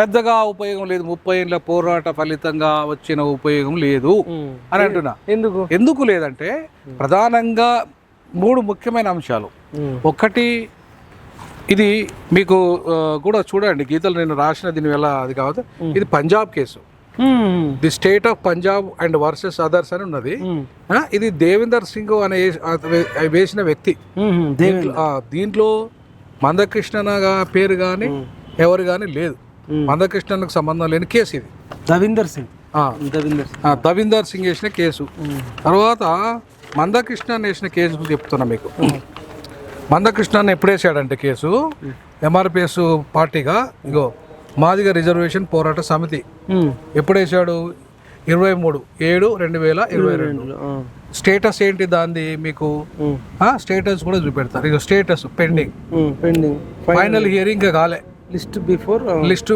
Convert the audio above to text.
పెద్దగా ఉపయోగం లేదు, 30 ఏళ్ళ పోరాట ఫలితంగా వచ్చిన ఉపయోగం లేదు అని అంటున్నా. ఎందుకు లేదంటే ప్రధానంగా 3 ముఖ్యమైన అంశాలు. ఒకటి, ఇది మీకు కూడా చూడండి, గీతలు నేను రాసిన దీని వల్ల అది కావచ్చు. ఇది Punjab case, the state of Punjab and versus others అని ఉన్నది. ఇది దేవేందర్ సింగ్ అనే వేసిన వ్యక్తి. దీంట్లో మందకృష్ణ పేరు కానీ ఎవరు కానీ లేదు. మందకృష్ణకు సంబంధం లేని కేసు ఇది. దవిందర్ సింగ్ వేసిన కేసు. తర్వాత మందకృష్ణ వేసిన కేసు చెప్తున్నా మీకు. మందకృష్ణని ఎప్పుడు వేసాడంటే కేసు, ఎంఆర్పిఎస్ పార్టీగా ఇగో మాదిగ రిజర్వేషన్ పోరాట సమితి ఎప్పుడు వేసాడు? 23/7/2022. స్టేటస్ ఏంటి దాన్ని మీకు స్టేటస్ కూడా చూపెడతారు. ఇక స్టేటస్ పెండింగ్, ఫైనల్ హియరింగ్ కాలే, లిస్ట్